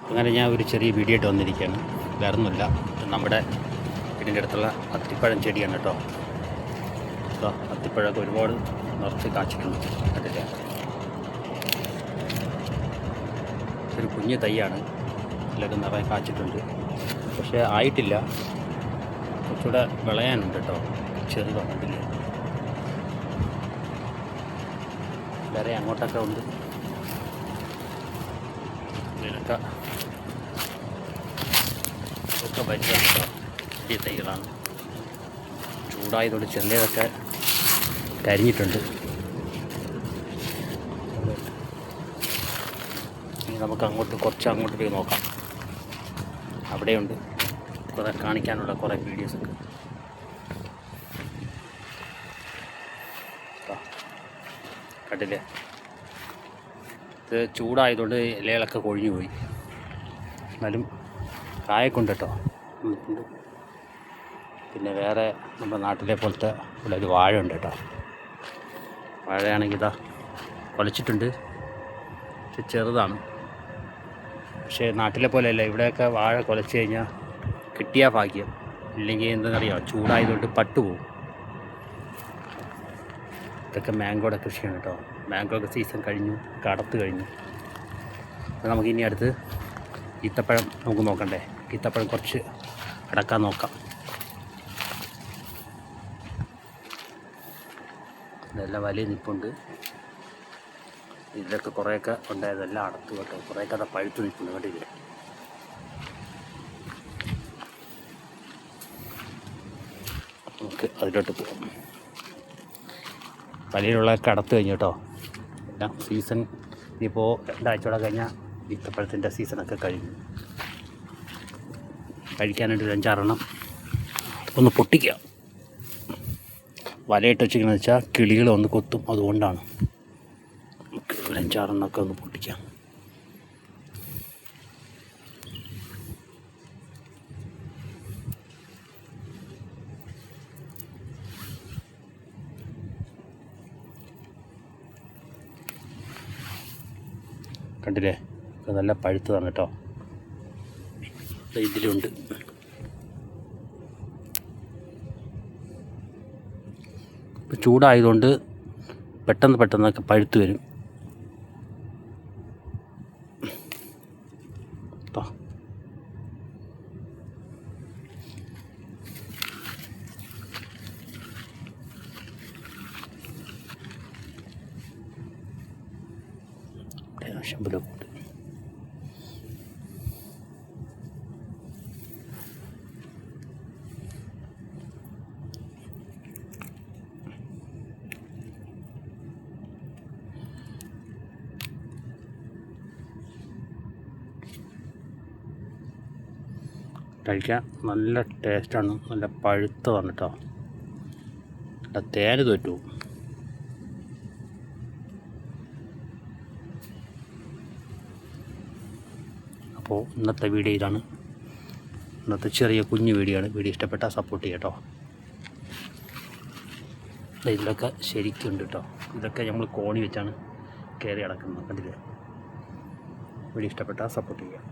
അങ്ങനെ ഞാൻ ഒരു ചെറിയ വീഡിയോ ആയിട്ട് വന്നിരിക്കുകയാണ്. വേറൊന്നുമില്ല, നമ്മുടെ വീടിൻ്റെ അടുത്തുള്ള അത്തിപ്പഴം ചെടിയാണ് കേട്ടോ. അത്തിപ്പഴമൊക്കെ ഒരുപാട് നിറച്ച് കാച്ചിട്ടുണ്ട്. കണ്ടില്ലേ, ഒരു കുഞ്ഞു തൈയാണ്. ഇതിലൊക്കെ നിറയെ കാച്ചിട്ടുണ്ട്, പക്ഷേ ആയിട്ടില്ല. കുറച്ചുകൂടെ വിളയാനുണ്ട് കേട്ടോ. ചെറുതാണ്. കണ്ടില്ലേ, വേറെ അങ്ങോട്ടൊക്കെ ഉണ്ട്. ഇതിനൊക്കെ ഒക്കെ വലുതാണ് കേട്ടോ. ഈ തൈകളാണ്. ചൂടായതോട് ചെറിയതൊക്കെ കരിഞ്ഞിട്ടുണ്ട്. ഇനി നമുക്ക് കുറച്ച് അങ്ങോട്ട് പോയി നോക്കാം. അവിടെയുണ്ട് കുറേ കാണിക്കാനുള്ള കുറേ വീഡിയോസൊക്കെ. കണ്ടില്ലേ, ഇത് ചൂടായതുകൊണ്ട് ഇലകളൊക്കെ കൊഴിഞ്ഞു പോയി. എന്നാലും കായൊക്കെ കേട്ടോ. പിന്നെ വേറെ നമ്മുടെ നാട്ടിലെ പോലത്തെ ഇവിടെ ഒരു വാഴ ഉണ്ട് കേട്ടോ. വാഴയാണെങ്കിൽ ഇതാ കുലച്ചിട്ടുണ്ട്, പക്ഷെ ചെറുതാണ്. പക്ഷേ നാട്ടിലെ പോലെയല്ല, ഇവിടെയൊക്കെ വാഴ കുലച്ച് കഴിഞ്ഞാൽ കിട്ടിയ ഭാഗ്യം, ഇല്ലെങ്കിൽ എന്താണെന്നറിയാം, ചൂടായതുകൊണ്ട് പട്ടുപോകും. ഇതൊക്കെ മാംഗോയുടെ കൃഷിയാണ് കേട്ടോ. മാംഗോയുടെ സീസൺ കഴിഞ്ഞു, കടത്ത് കഴിഞ്ഞു. അപ്പോൾ നമുക്കിനി അടുത്ത് ഈത്തപ്പഴം നമുക്ക് നോക്കണ്ടേ. ഈത്തപ്പഴം കുറച്ച് അടക്കാൻ നോക്കാം. ഇതെല്ലാം വലിയ നിൽപ്പുണ്ട്. ഇതിലൊക്കെ കുറേയൊക്കെ ഉണ്ടായതെല്ലാം അടത്ത് കേട്ടോ. കുറേയൊക്കെ അത് പഴുത്ത് നിൽപ്പുണ്ട്. കണ്ടില്ലേ, നമുക്ക് അതിലോട്ട് പോകാം. വലിയുള്ളതൊക്കെ അടത്ത് കഴിഞ്ഞു കേട്ടോ. എല്ലാം സീസൺ ഇനിയിപ്പോൾ 2 ആഴ്ചയോടെ കഴിഞ്ഞാൽ ഈത്തപ്പഴത്തിൻ്റെ സീസണൊക്കെ കഴിഞ്ഞു. കഴിക്കാനായിട്ട് 5-6 എണ്ണം ഒന്ന് പൊട്ടിക്കുക. വലയിട്ട് വെച്ചിരിക്കുന്നത് വെച്ചാൽ കിളികൾ ഒന്ന് കൊത്തും, അതുകൊണ്ടാണ്. നമുക്ക് 5-6 എണ്ണമൊക്കെ ഒന്ന് പൊട്ടിക്കാം. കണ്ടില്ലേ, നല്ല പഴുത്തതാണ് കേട്ടോ. ഇതിലുണ്ട്. ഇപ്പോൾ ചൂടായതുകൊണ്ട് പെട്ടെന്നൊക്കെ പഴുത്ത് വരും. ശമ്പലമുണ്ട്. കഴിക്കാൻ നല്ല ടേസ്റ്റാണ്. നല്ല പഴുത്തതാണ് കേട്ടോ. നല്ല തേന് തോറ്റു. അപ്പോൾ ഇന്നത്തെ വീഡിയോ ഇതാണ്. ഇന്നത്തെ ചെറിയ കുഞ്ഞു വീഡിയോ ആണ്. വീഡിയോ ഇഷ്ടപ്പെട്ടാൽ സപ്പോർട്ട് ചെയ്യാം കേട്ടോ. ഇതിലൊക്കെ ശരിക്കുണ്ട് കേട്ടോ. ഇതൊക്കെ നമ്മൾ കോണി വെച്ചാണ് കയറി അടക്കുന്നത്. കണ്ടില്ലേ. വീഡിയോ ഇഷ്ടപ്പെട്ടാൽ സപ്പോർട്ട് ചെയ്യാം.